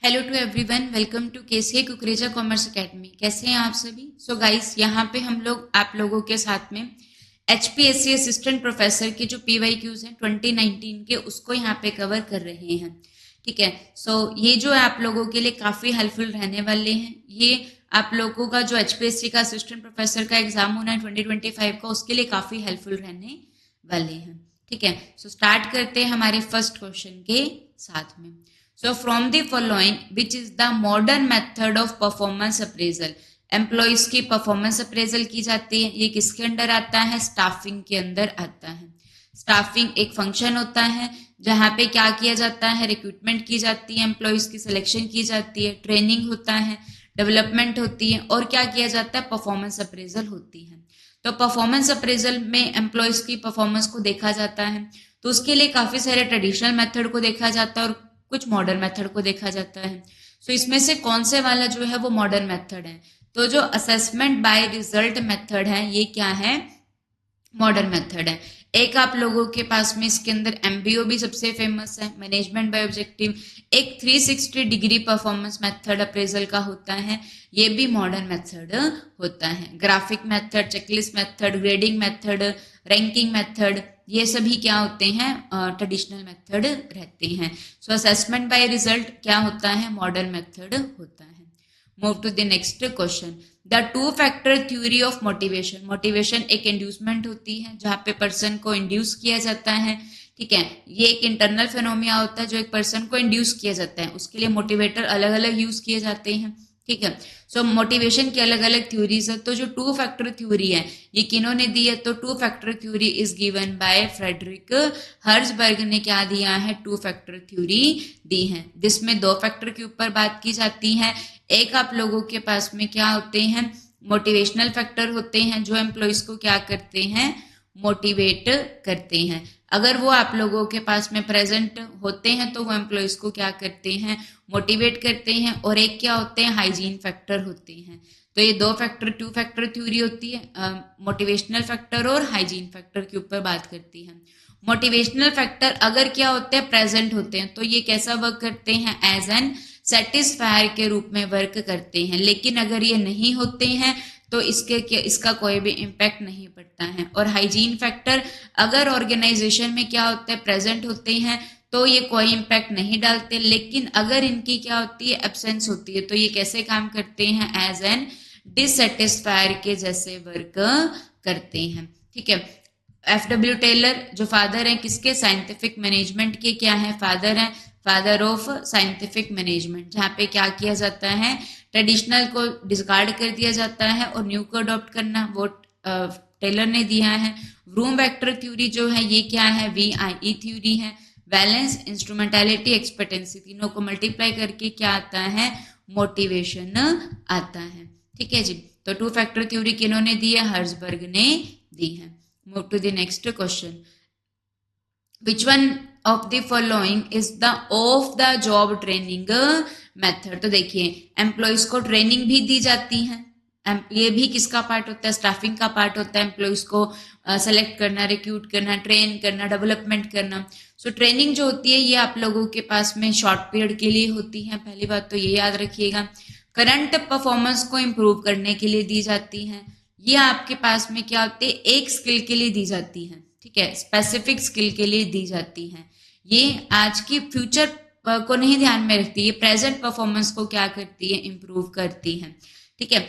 Hello to everyone, welcome to KCA Kukreja commerce academy. कैसे हैं आप सभी? सो गाइस, यहाँ पे हम लोग आप लोगों के साथ में एचपीएससी असिस्टेंट प्रोफेसर के जो पीवाईक्यूज हैं 2019 के, उसको यहाँ पे कवर कर रहे हैं। ठीक है। सो ये जो है आप लोगों के लिए काफ़ी हेल्पफुल रहने वाले हैं। ये आप लोगों का जो एचपीएससी का असिस्टेंट प्रोफेसर का एग्जाम होना है 2025 का, उसके लिए काफ़ी हेल्पफुल रहने वाले हैं। ठीक है। सो स्टार्ट करते हैं हमारे फर्स्ट क्वेश्चन के साथ में। So from the following, which is the modern method of performance appraisal? Employees की परफॉर्मेंस अप्रेजल की जाती है। ये किसके अंडर आता है? स्टाफिंग के अंदर आता है। स्टाफिंग एक फंक्शन होता है जहां पे क्या किया जाता है? रिक्रूटमेंट की जाती है, एम्प्लॉयज की सिलेक्शन की जाती है, ट्रेनिंग होता है, डेवलपमेंट होती है और क्या किया जाता है? परफॉर्मेंस अप्रेजल होती है। तो परफॉर्मेंस अप्रेजल में एम्प्लॉयज की परफॉर्मेंस को देखा जाता है। तो उसके लिए काफी सारे ट्रेडिशनल मेथड को देखा जाता है और कुछ मॉडर्न मेथड को देखा जाता है। सो इसमें से कौन से वाला जो है वो मॉडर्न मेथड है? तो जो असेसमेंट बाय रिजल्ट मेथड है, ये क्या है? मॉडर्न मेथड है। एक आप लोगों के पास में इसके अंदर एमबीओ भी सबसे फेमस है, मैनेजमेंट बाय ऑब्जेक्टिव। एक 360 डिग्री परफॉर्मेंस मेथड अप्रेजल का होता है, ये भी मॉडर्न मेथड होता है। Graphic method, checklist method, grading method, ranking method, ये सभी क्या होते हैं? ट्रेडिशनल मेथड रहते हैं। सो असेसमेंट बाय रिजल्ट क्या होता है? मॉडर्न मेथड होता है। Move to the next question. The two factor theory of motivation. Motivation एक इंड्यूसमेंट होती है जहां पे पर्सन को इंड्यूस किया जाता है। ठीक है। ये एक इंटरनल फिनोमिना होता है जो एक पर्सन को इंड्यूस किया जाता है, उसके लिए मोटिवेटर अलग अलग यूज किए जाते हैं। ठीक है। सो मोटिवेशन की अलग अलग थ्योरीज है। तो जो टू फैक्टर थ्योरी है ये किन्होंने दी है? तो two factor theory is given by Frederick Herzberg ने क्या दिया है? टू फैक्टर थ्योरी दी है, जिसमें दो फैक्टर के ऊपर बात की जाती है। एक आप लोगों के पास में क्या होते हैं? मोटिवेशनल फैक्टर होते हैं जो एम्प्लॉयज को क्या करते हैं? मोटिवेट करते हैं। अगर वो आप लोगों के पास में प्रेजेंट होते हैं तो वो एम्प्लॉयज को क्या करते हैं? मोटिवेट करते हैं। और एक क्या होते हैं? हाइजीन फैक्टर होते हैं। तो ये दो फैक्टर टू फैक्टर थ्योरी होती है, मोटिवेशनल फैक्टर और हाइजीन फैक्टर के ऊपर बात करती है। मोटिवेशनल फैक्टर अगर क्या होते हैं? प्रेजेंट होते हैं तो ये कैसा वर्क करते हैं? एज एन सेटिस्फायर के रूप में वर्क करते हैं। लेकिन अगर ये नहीं होते हैं तो इसका कोई भी इम्पैक्ट नहीं पड़ता है। और हाइजीन फैक्टर अगर ऑर्गेनाइजेशन में क्या होता है? प्रेजेंट होते हैं तो ये कोई इम्पैक्ट नहीं डालते, लेकिन अगर इनकी क्या होती है? एब्सेंस होती है तो ये कैसे काम करते हैं? एज एन डिससेटिस्फायर के जैसे वर्क करते हैं। ठीक है। एफ.डब्ल्यू. टेलर जो फादर हैं किसके? साइंटिफिक मैनेजमेंट के क्या है? फादर हैं, फादर ऑफ साइंटिफिक मैनेजमेंट। जहाँ पे क्या किया जाता है? ट्रेडिशनल को डिस्कार्ड कर दिया जाता है और न्यू को अडॉप्ट करना, वो टेलर ने दिया है। रूम वेक्टर थ्योरी जो है ये क्या है? VIE थ्योरी है। बैलेंस, इंस्ट्रूमेंटेलिटी, एक्सपेक्टेंसी, तीनों को मल्टीप्लाई करके क्या आता है? मोटिवेशन आता है। ठीक है जी। तो टू फैक्टर थ्योरी किन्होंने दी है? हर्जबर्ग ने दी है। Move to the next question. Which one of the following is the off the job training method? तो देखिए, एम्प्लॉयज को ट्रेनिंग भी दी जाती है। ये भी किसका पार्ट होता है? स्टाफिंग का पार्ट होता है। एम्प्लॉयज को सेलेक्ट करना, रिक्रूट करना, ट्रेन करना, डेवलपमेंट करना। सो ट्रेनिंग जो होती है ये आप लोगों के पास में शॉर्ट पीरियड के लिए होती है, पहली बात तो ये याद रखिएगा। करंट परफॉर्मेंस को इम्प्रूव करने के लिए दी जाती है। ये आपके पास में क्या होती है? एक स्किल के लिए दी जाती है। ठीक है। स्पेसिफिक स्किल के लिए दी जाती है। ये आज की फ्यूचर को नहीं ध्यान में रखती, ये प्रेजेंट परफॉर्मेंस को क्या करती है? इम्प्रूव करती है। ठीक है।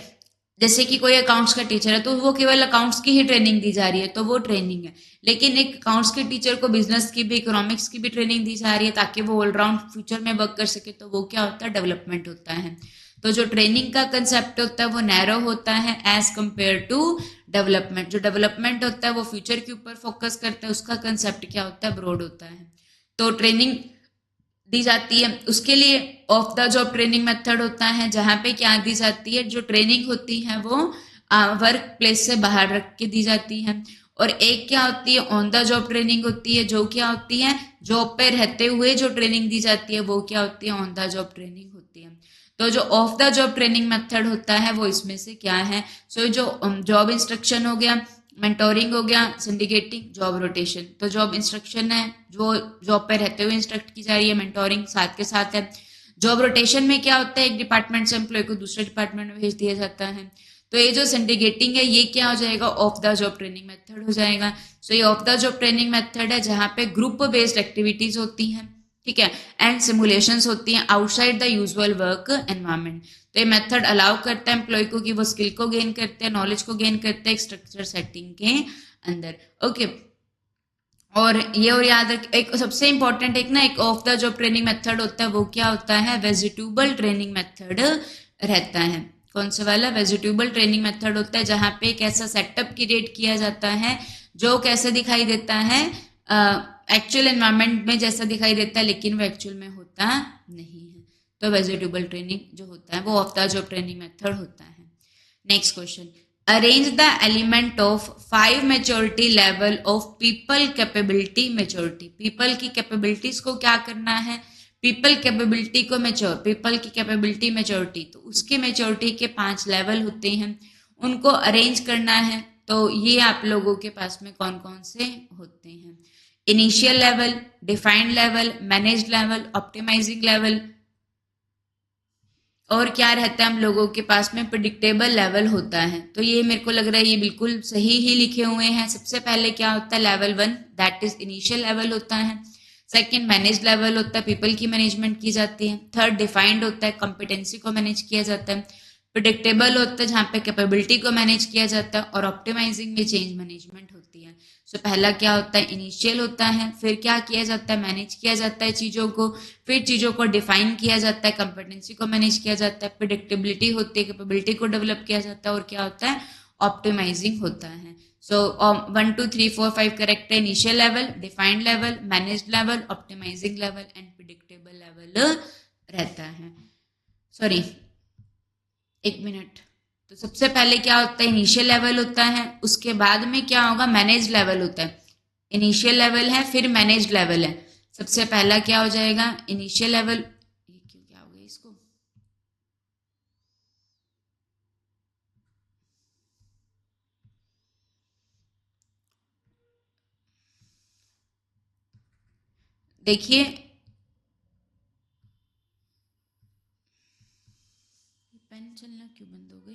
जैसे कि कोई अकाउंट्स का टीचर है तो वो केवल अकाउंट्स की ही ट्रेनिंग दी जा रही है तो वो ट्रेनिंग है। लेकिन एक अकाउंट्स के टीचर को बिजनेस की भी, इकोनॉमिक्स की भी ट्रेनिंग दी जा रही है ताकि वो ऑलराउंड फ्यूचर में वर्क कर सके, तो वो क्या होता है? डेवलपमेंट होता है। तो जो ट्रेनिंग का कंसेप्ट होता है वो नैरो होता है एज कंपेयर टू डेवलपमेंट। जो डेवलपमेंट होता है वो फ्यूचर के ऊपर फोकस करता है, उसका कंसेप्ट क्या होता है? ब्रॉड होता है। तो ट्रेनिंग दी जाती है, उसके लिए of the job training method होता है जहां पे क्या दी जाती है? जो ट्रेनिंग होती है वो वर्क प्लेस से बाहर रख के दी जाती है। और एक क्या होती है? ऑन द जॉब ट्रेनिंग होती है, जो क्या होती है? जॉब पे रहते हुए जो ट्रेनिंग दी जाती है वो क्या होती है? ऑन द जॉब ट्रेनिंग होती है। तो जो of the job training method होता है वो इसमें से क्या है? सो जो जॉब इंस्ट्रक्शन हो गया, मेंटोरिंग हो गया, सिंडिकेटिंग, जॉब रोटेशन। तो जॉब इंस्ट्रक्शन है जो जॉब पे रहते हुए इंस्ट्रक्ट की जा रही है, मेंटोरिंग साथ के साथ है। जॉब रोटेशन में क्या होता है, एक डिपार्टमेंट से एम्प्लॉय को दूसरे डिपार्टमेंट में भेज दिया जाता है। तो ये जो सिंडिकेटिंग है ये क्या हो जाएगा, of the job training method हो जाएगा। सो ये of the job training method है जहाँ पे ग्रुप बेस्ड एक्टिविटीज होती हैं, ठीक है, एंड सिमुलेशंस होती हैं outside the usual work environment. तो ये मेथड अलाउ करता है एम्प्लॉय को कि वो स्किल को गेन करते हैं, नॉलेज को गेन करते हैं एक स्ट्रक्चर सेटिंग के अंदर। ओके और ये और याद रख, एक सबसे इंपॉर्टेंट एक of the job training method होता है, वो क्या होता है, वेजिटेबल ट्रेनिंग मेथड रहता है। कौन सा वाला, वेजिटेबल ट्रेनिंग मेथड होता है जहाँ पे एक ऐसा सेटअप क्रिएट किया जाता है जो कैसे दिखाई देता है, एक्चुअल एनवायरनमेंट में जैसा दिखाई देता है लेकिन वो एक्चुअल में होता नहीं है। तो वेजिटेबल ट्रेनिंग जो होता है वो of the job training method होता है। Next question, arrange the element of 5 maturity level of people capability maturity. People की कैपेबिलिटीज को क्या करना है, पीपल कैपेबिलिटी को मेच्योर, पीपल की कैपेबिलिटी मेच्योरिटी, तो उसके मेच्योरिटी के 5 लेवल होते हैं, उनको अरेंज करना है। तो ये आप लोगों के पास में कौन कौन से होते हैं, initial level, defined level, manage level, optimizing level, और क्या रहता है हम लोगों के पास में प्रेडिक्टेबल लेवल होता है। तो ये मेरे को लग रहा है ये बिल्कुल सही ही लिखे हुए हैं। सबसे पहले क्या होता है, level 1 that is initial level होता है। सेकंड मैनेज लेवल होता है, पीपल की मैनेजमेंट की जाती है। थर्ड डिफाइंड होता है, कॉम्पिटेंसी को मैनेज किया जाता है। प्रेडिक्टेबल होता है जहाँ पे कैपेबिलिटी को मैनेज किया जाता है। और ऑप्टिमाइजिंग में चेंज मैनेजमेंट होती है। सो पहला क्या होता है, इनिशियल होता है, फिर क्या किया जाता है, मैनेज किया जाता है चीज़ों को, फिर चीज़ों को डिफाइन किया जाता है, कॉम्पिटेंसी को मैनेज किया जाता है, प्रेडिक्टेबिलिटी होती है, कैपेबिलिटी को डेवलप किया जाता है, और क्या होता है, ऑप्टिमाइजिंग होता है। सो 1 2 3 4 5 करेक्ट है, initial level, defined level, manage level, optimizing level and predictable level रहता है। सॉरी एक मिनट, तो सबसे पहले क्या होता है, इनिशियल लेवल होता है, उसके बाद में क्या होगा, मैनेज लेवल होता है। इनिशियल लेवल है फिर मैनेज लेवल है। सबसे पहला क्या हो जाएगा, इनिशियल लेवल, ये क्यों क्या हो गया इसको, देखिए पेन चलना क्यों बंद हो गई।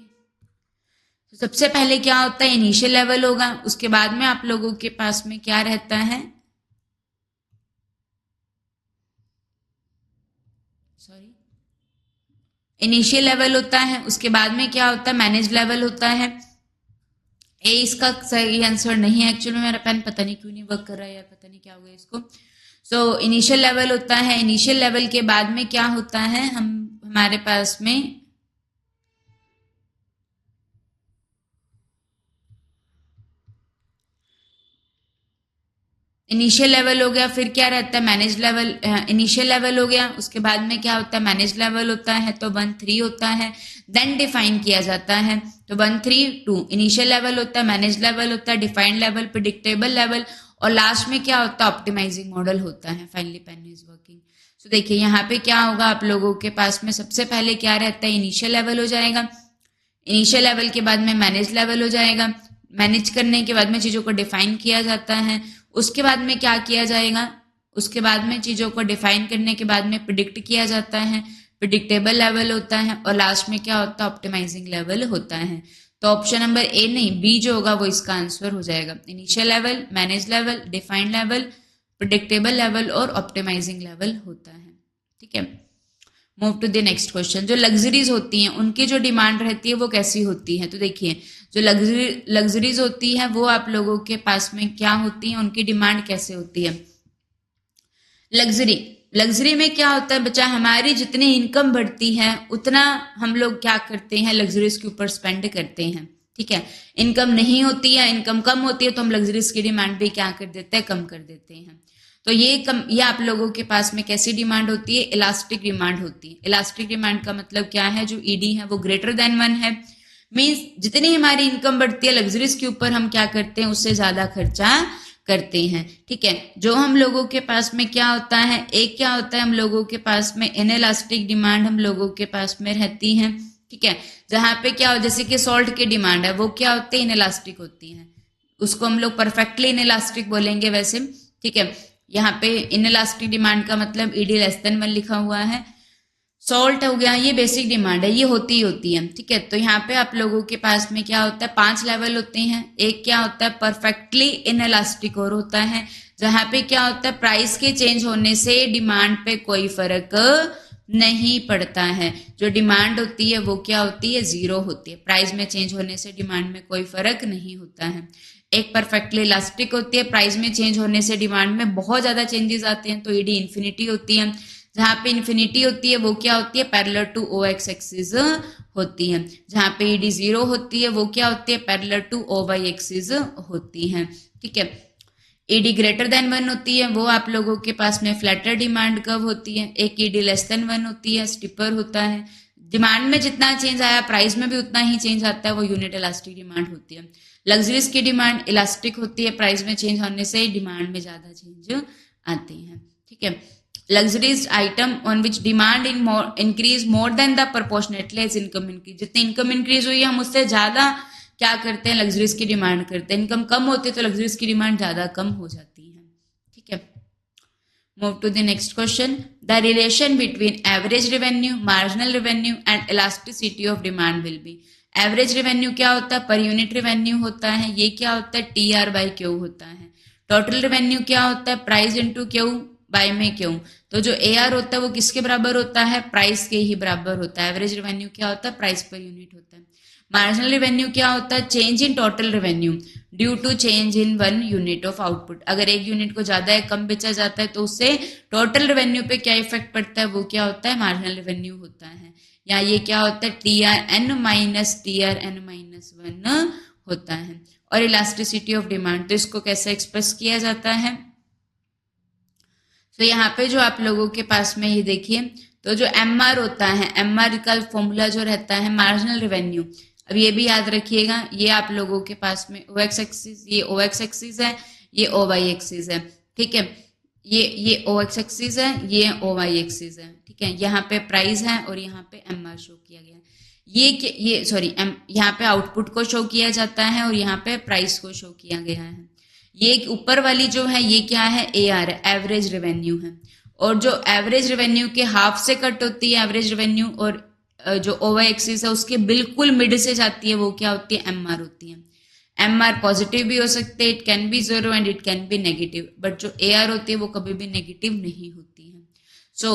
तो सबसे पहले क्या होता है, इनिशियल लेवल होगा, उसके बाद में आप लोगों के पास में क्या रहता है, सॉरी इनिशियल लेवल होता है, उसके बाद में क्या होता है, मैनेज लेवल होता है। ए इसका सही आंसर नहीं है, एक्चुअली मेरा पेन पता नहीं क्यों नहीं वर्क कर रहा है यार, पता नहीं क्या हो गया इसको। सो इनिशियल लेवल होता है, इनिशियल लेवल के बाद में क्या होता है, हमारे पास में इनिशियल लेवल हो गया, फिर क्या रहता है, मैनेज लेवल, इनिशियल लेवल हो गया, उसके बाद में क्या होता है, मैनेज लेवल होता है, तो 1 3 होता है, देन डिफाइन किया जाता है, तो 1 3 2 इनिशियल लेवल होता है, मैनेज लेवल होता है, डिफाइंड लेवल, प्रेडिक्टेबल लेवल, और लास्ट में क्या होता है, ऑप्टिमाइजिंग मॉडल होता है। Finally pen is working. So देखिए यहाँ पे क्या होगा, आप लोगों के पास में सबसे पहले क्या रहता है, इनिशियल लेवल हो जाएगा, इनिशियल लेवल के बाद में मैनेज लेवल हो जाएगा, मैनेज करने के बाद में चीज़ों को डिफाइन किया जाता है, उसके बाद में क्या किया जाएगा, उसके बाद में चीज़ों को डिफाइन करने के बाद में प्रिडिक्ट किया जाता है, प्रिडिक्टेबल लेवल होता है, और लास्ट में क्या होता है, ऑप्टिमाइजिंग लेवल होता है। तो ऑप्शन नंबर ए नहीं बी जो होगा वो इसका आंसर हो जाएगा, initial level, manage level, defined level, predictable level और ऑप्टिमाइजिंग लेवल होता है। ठीक है, move to the next question. जो लग्जरीज होती हैं उनकी जो डिमांड रहती है वो कैसी होती है, तो देखिए जो लग्जरीज होती है वो आप लोगों के पास में क्या होती है, उनकी डिमांड कैसे होती है। लग्जरी में क्या होता है बच्चा, हमारी जितनी इनकम बढ़ती है उतना हम लोग क्या करते हैं, लग्जरीज के ऊपर स्पेंड करते हैं। ठीक है, इनकम नहीं होती है, इनकम कम होती है तो हम लग्जरीज की डिमांड भी क्या कर देते हैं, कम कर देते हैं। तो ये आप लोगों के पास में कैसी डिमांड होती है, इलास्टिक डिमांड होती है। इलास्टिक डिमांड का मतलब क्या है, जो ईडी है वो ग्रेटर देन 1 है, मीन्स जितनी हमारी इनकम बढ़ती है लग्जरीज के ऊपर हम क्या करते हैं, उससे ज्यादा खर्चा करते हैं। ठीक है, जो हम लोगों के पास में क्या होता है, एक क्या होता है हम लोगों के पास में इनइलास्टिक डिमांड हम लोगों के पास में रहती है। ठीक है, जहाँ पे क्या हो, जैसे कि सॉल्ट की डिमांड है वो क्या होती है, इनइलास्टिक होती है, उसको हम लोग परफेक्टली इनइलास्टिक बोलेंगे वैसे। ठीक है, यहाँ पे इनइलास्टिक डिमांड का मतलब ईडी लेस देन 1 लिखा हुआ है। सॉल्ट हो गया, ये बेसिक डिमांड है, ये होती ही होती है, ठीक है। तो यहाँ पे आप लोगों के पास में क्या होता है, 5 लेवल होते हैं। एक क्या होता है, परफेक्टली इनइलास्टिक और होता है, जहां पे क्या होता है, प्राइस के चेंज होने से डिमांड पे कोई फर्क नहीं पड़ता है। जो डिमांड होती है वो क्या होती है, जीरो होती है। प्राइस में चेंज होने से डिमांड में कोई फर्क नहीं होता है। एक परफेक्टली इलास्टिक होती है, प्राइस में चेंज होने से डिमांड में बहुत ज्यादा चेंजेस आते हैं, तो ईडी इन्फिनिटी होती है। जहां पे इन्फिनिटी होती है वो क्या होती है, parallel to O X axis होती है। जहां पे ईडी जीरो होती है वो क्या होती है, parallel to O Y axis होती है, ठीक है। ईडी ग्रेटर देन 1 होती है, वो आप लोगों के पास में फ्लैटर डिमांड कर्व होती है। एक ईडी लेस देन 1 होती है, स्टिपर होता है। डिमांड में जितना चेंज आया प्राइस में भी उतना ही चेंज आता है, वो यूनिट इलास्टिक डिमांड होती है। लग्जरीज की डिमांड इलास्टिक होती है, प्राइस में चेंज होने से डिमांड में ज्यादा चेंज आते हैं, ठीक है। Luxuries item on which demand increase more than the proportionately as income increase, जितनी इनकम इंक्रीज हुई है हम उससे ज्यादा क्या करते हैं, लग्जरीज की डिमांड करते हैं। इनकम कम होती है तो लग्जरीज की डिमांड ज्यादा कम हो जाती है, ठीक है। Move to the next question, the relation between average revenue, marginal revenue and elasticity of demand will be. Average revenue क्या होता है, पर यूनिट रेवेन्यू होता है, ये क्या होता है, टी आर बाई क्यू होता है। टोटल रेवेन्यू क्या होता है, प्राइस इंटू क्यू बाय में क्यू। तो जो ए आर होता है वो किसके बराबर होता है, प्राइस के ही बराबर होता है। एवरेज रेवेन्यू क्या होता है, प्राइस पर यूनिट होता है। मार्जिनल रेवेन्यू क्या होता है, change in total revenue due to change in 1 unit of output. अगर एक यूनिट को ज्यादा या कम बेचा जाता है तो उससे टोटल रेवेन्यू पे क्या इफेक्ट पड़ता है, वो क्या होता है, मार्जिनल रेवेन्यू होता है। या ये क्या होता है, T R N minus T R N minus 1 होता है। और इलास्टिसिटी ऑफ डिमांड, तो इसको कैसे एक्सप्रेस किया जाता है, तो यहाँ पे जो आप लोगों के पास में ये देखिए, तो जो एम आर होता है, एम आर का फॉर्मूला जो रहता है मार्जिनल रेवेन्यू, अब ये भी याद रखिएगा, ये आप लोगों के पास में ओ एक्स एक्सिस, ये ओ एक्स एक्सिस है, ये ओ वाई एक्सिस है, ठीक है। ये ओ एक्स एक्सिस है, ये ओ वाई एक्सिस है, ठीक है। यहाँ पे प्राइस है और यहाँ पे एम आर शो किया गया है। ये सॉरी, यहाँ पे आउटपुट को शो किया जाता है और यहाँ पे प्राइस को शो किया गया है। ये ऊपर वाली जो है ये क्या है, ए आर है, एवरेज रेवेन्यू है। और जो एवरेज रेवेन्यू के हाफ से कट होती है एवरेज रेवेन्यू, और जो ओवर एक्सिस है उसके बिल्कुल मिड से जाती है, वो क्या होती है, एम आर होती है। एम आर पॉजिटिव भी हो सकते हैं, it can be zero and it can be negative, but जो ए आर होती है वो कभी भी नेगेटिव नहीं होती है। सो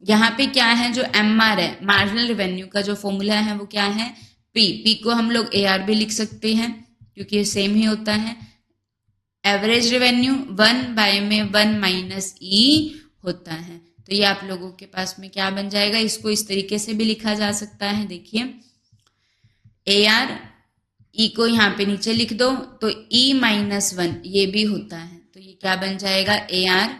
यहाँ पे क्या है, जो एम आर है, मार्जिनल रेवेन्यू का जो फॉर्मूला है वो क्या है, पी को हम लोग ए आर भी लिख सकते हैं क्योंकि ये सेम ही होता है। एवरेज रेवेन्यू 1 बाय में 1 माइनस ई होता है। तो ये आप लोगों के पास में क्या बन जाएगा, इसको इस तरीके से भी लिखा जा सकता है, देखिए ए आर, ई को यहाँ पे नीचे लिख दो तो ई माइनस 1 ये भी होता है, तो ये क्या बन जाएगा, A R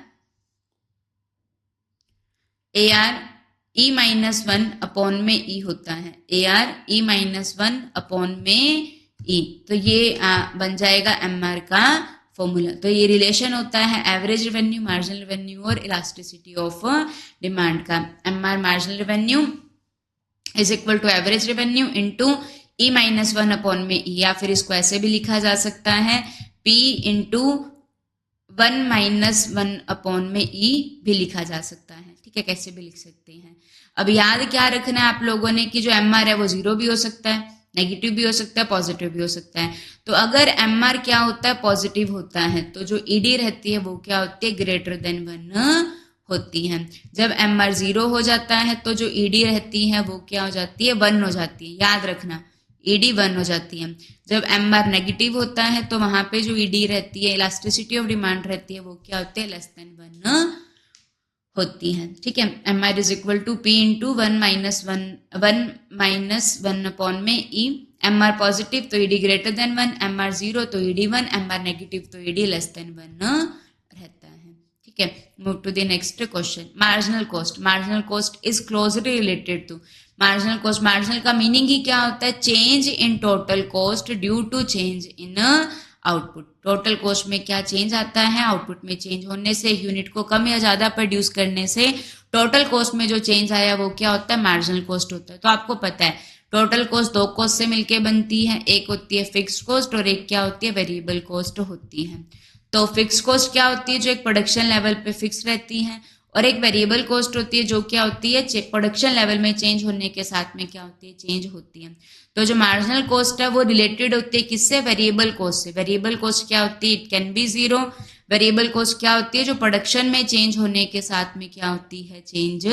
E minus 1 upon में ई होता है, A R E minus 1 upon में ई। तो ये बन जाएगा एम आर का फॉर्मूला। तो ये रिलेशन होता है एवरेज रेवेन्यू, मार्जिनल रेवेन्यू और इलास्टिसिटी ऑफ डिमांड का। M R marginal revenue is equal to average revenue into E minus 1 upon में ई, या फिर इसको ऐसे भी लिखा जा सकता है पी इंटू 1 माइनस 1 अपॉन में ई भी लिखा जा सकता है, ठीक है, कैसे भी लिख सकते हैं। अब याद क्या रखना है आप लोगों ने कि जो एम आर है वो जीरो भी हो सकता है, नेगेटिव भी हो सकता है, पॉजिटिव भी हो सकता है। तो अगर एम आर क्या होता है, पॉजिटिव होता है, तो जो ईडी रहती है वो क्या होती है, ग्रेटर देन 1 होती है। जब एम आर जीरो हो जाता है तो जो ईडी रहती है वो क्या हो जाती है, 1 हो जाती है, याद रखना ईडी 1 हो जाती है। जब एम आर नेगेटिव होता है तो वहां पे जो ईडी रहती है, इलास्टिसिटी ऑफ डिमांड रहती है, वो क्या होती है, लेस देन 1 होती है, ठीक है। M R is equal to P into 1 minus 1 upon में ई। एम आर पॉजिटिव तो ED greater than 1, M R zero तो ईडी 1, एम आर नेगेटिव तो ईडी लेस देन 1 रहता है, ठीक है। Move to the next question, marginal cost. Marginal cost is closely related to marginal cost. Marginal का meaning ही क्या होता है, change in total cost due to change in output. Total cost में क्या चेंज आता है, आउटपुट में चेंज होने से, यूनिट को कम या ज्यादा प्रोड्यूस करने से टोटल कॉस्ट में जो चेंज आया वो क्या होता है, मार्जिनल कॉस्ट होता है। तो आपको पता है टोटल कॉस्ट 2 कॉस्ट से मिलके बनती है, एक होती है फिक्स्ड कॉस्ट और एक क्या होती है, वेरिएबल कॉस्ट होती है। तो फिक्स्ड कॉस्ट क्या होती है, जो एक प्रोडक्शन लेवल पे फिक्स रहती है, और एक वेरिएबल कॉस्ट होती है जो क्या होती है प्रोडक्शन लेवल में चेंज होने के साथ में क्या होती है, चेंज होती है। तो जो मार्जिनल कॉस्ट है वो रिलेटेड होती है किससे, वेरिएबल कॉस्ट से। वेरिएबल कॉस्ट क्या होती है, it can be zero. Variable cost क्या होती है, जो प्रोडक्शन में चेंज होने के साथ में क्या होती है, चेंज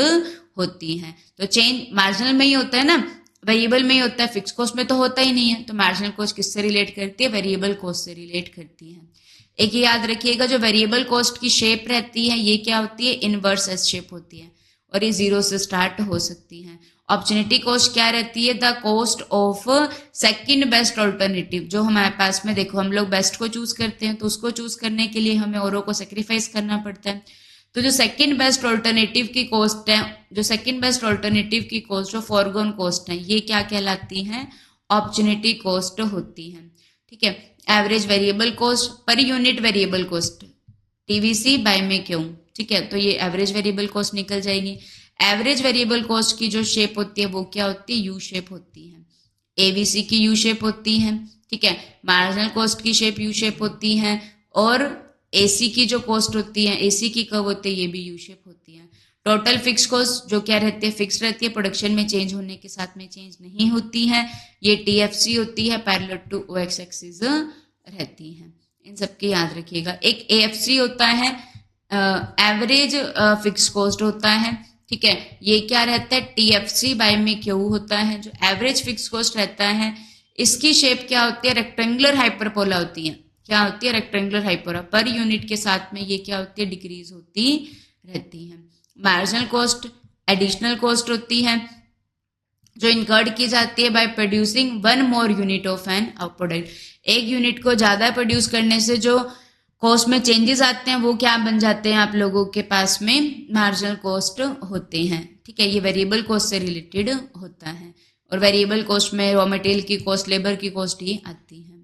होती है। तो चेंज मार्जिनल में ही होता है ना, वेरिएबल में ही होता है, फिक्स कॉस्ट में तो होता ही नहीं है। तो मार्जिनल कॉस्ट किससे रिलेट करती है, वेरिएबल कॉस्ट से रिलेट करती है। एक ये याद रखिएगा, जो वेरिएबल कॉस्ट की शेप रहती है ये क्या होती है, इनवर्स एस शेप होती है और ये जीरो से स्टार्ट हो सकती है। अपॉर्चुनिटी कॉस्ट क्या रहती है, the cost of second best alternative. जो हमारे पास में देखो हम लोग बेस्ट को चूज करते हैं तो उसको चूज करने के लिए हमें औरों को सेक्रीफाइस करना पड़ता है। तो जो सेकंड बेस्ट ऑल्टरनेटिव की कॉस्ट है, जो सेकंड बेस्ट ऑल्टरनेटिव की कॉस्ट जो फॉरगोन कॉस्ट है, ये क्या कहलाती है, अपॉर्चुनिटी कॉस्ट होती है। ठीक है, average variable cost per unit variable cost TVC by में क्यों, ठीक है, तो ये एवरेज वेरिएबल कॉस्ट निकल जाएगी। एवरेज वेरिएबल कॉस्ट की जो शेप होती है वो क्या होती है, यू शेप होती है। एबीसी की यू शेप होती है, ठीक है। मार्जिनल कॉस्ट की शेप यू शेप होती है और एसी की जो कॉस्ट होती है, एसी की कब होती है, ये भी यू शेप होती है। टोटल फिक्स कॉस्ट जो क्या रहती है, फिक्स रहती है, प्रोडक्शन में चेंज होने के साथ में चेंज नहीं होती है, ये टीएफसी होती है, पैरेलल टू ओएक्स एक्सिस रहती है। इन सबके याद रखिएगा। एक एएफसी होता है, एवरेज फिक्स कॉस्ट होता है, ठीक है, ये क्या रहता है, टीएफसी बाय में क्यू होता है। जो एवरेज फिक्स कॉस्ट रहता है इसकी शेप क्या होती है, रेक्टेंगुलर हाइपरपोला होती है। क्या होती है, रेक्टेंगुलर हाइपरपोला। पर यूनिट के साथ में ये क्या होती है, डिक्रीज होती रहती है। मार्जिनल कॉस्ट एडिशनल कॉस्ट होती है जो इनकर्ड की जाती है by producing one more unit of an product. एक यूनिट को ज्यादा प्रोड्यूस करने से जो कॉस्ट में चेंजेस आते हैं वो क्या बन जाते हैं आप लोगों के पास में, मार्जिनल कॉस्ट होते हैं। ठीक है, ये वेरिएबल कॉस्ट से रिलेटेड होता है और वेरिएबल कॉस्ट में रॉ मटेरियल की कॉस्ट, लेबर की कॉस्ट ये आती है।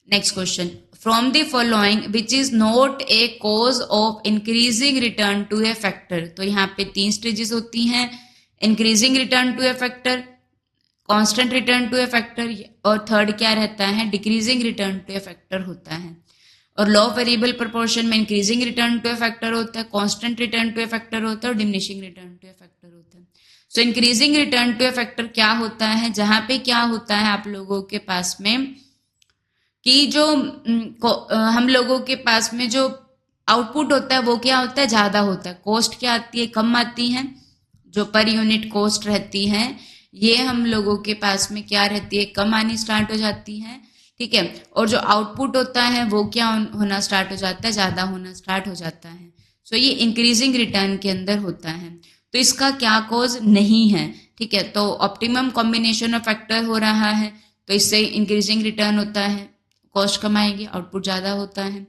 Next question, from the following which is not a cause of increasing return to a factor. तो यहाँ पे 3 स्टेजेस होती हैं, increasing return to a factor, constant return to a factor और थर्ड क्या रहता है, decreasing return to a factor होता है। और लॉ ऑफ वेरिएबल प्रोपोर्शन में increasing return to a factor होता है, constant return to a factor होता है और diminishing return to a factor होता है। So increasing return to a factor क्या होता है, जहां पे क्या होता है आप लोगों के पास में कि जो हम लोगों के पास में जो आउटपुट होता है वो क्या होता है, ज्यादा होता है, कॉस्ट क्या आती है, कम आती है। जो पर यूनिट कॉस्ट रहती है ये हम लोगों के पास में क्या रहती है, कम आनी स्टार्ट हो जाती है। ठीक है, और जो आउटपुट होता है वो क्या होना स्टार्ट हो जाता है, ज्यादा होना स्टार्ट हो जाता है। सो ये इंक्रीजिंग रिटर्न के अंदर होता है। तो इसका क्या कॉज नहीं है, ठीक है, तो ऑप्टिमम कॉम्बिनेशन ऑफ फैक्टर हो रहा है तो इससे इंक्रीजिंग रिटर्न होता है, कॉस्ट कम आएगी, आउटपुट ज्यादा होता है।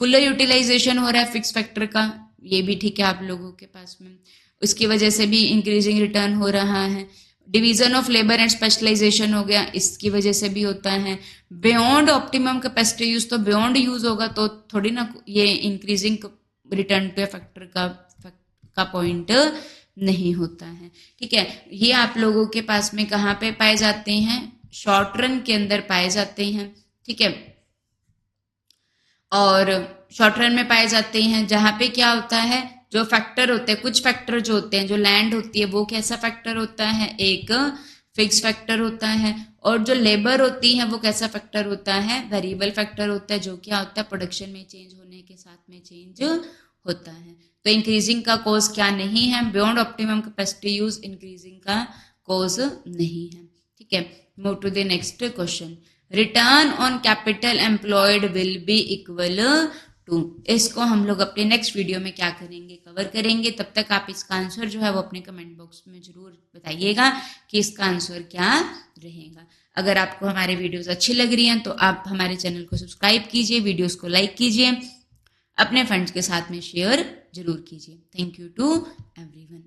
फुलर यूटिलाइजेशन हो रहा है फिक्स फैक्टर का, ये भी ठीक है आप लोगों के पास में, उसकी वजह से भी इंक्रीजिंग रिटर्न हो रहा है। Division of labour and specialization हो गया, इसकी वजह से भी होता है। बियॉन्ड ऑप्टिमम कैपेसिटी यूज, तो बियॉन्ड यूज होगा तो थोड़ी ना ये इंक्रीजिंग रिटर्न टू फैक्टर का पॉइंट नहीं होता है। ठीक है, ये आप लोगों के पास में कहाँ पे पाए जाते हैं, शॉर्ट रन के अंदर पाए जाते हैं। ठीक है, और शॉर्ट रन में पाए जाते हैं जहां पे क्या होता है, जो फैक्टर होते हैं, कुछ फैक्टर जो होते हैं, जो लैंड होती है वो कैसा फैक्टर होता है, एक फिक्स फैक्टर होता है। और जो लेबर होती है वो कैसा फैक्टर होता है, वेरिएबल फैक्टर होता है, जो क्या होता है प्रोडक्शन में चेंज होने के साथ में चेंज होता है। तो इंक्रीजिंग का कॉज क्या नहीं है, beyond optimum capacity use increasing का कॉज नहीं है। ठीक है, move to the next question, return on capital employed will be equal to. इसको हम लोग अपने नेक्स्ट वीडियो में क्या करेंगे, कवर करेंगे। तब तक आप इसका आंसर जो है वो अपने कमेंट बॉक्स में जरूर बताइएगा कि इसका आंसर क्या रहेगा। अगर आपको हमारे वीडियोस अच्छी लग रही हैं तो आप हमारे चैनल को सब्सक्राइब कीजिए, वीडियोस को लाइक कीजिए, अपने फ्रेंड्स के साथ में शेयर जरूर कीजिए। Thank you to everyone.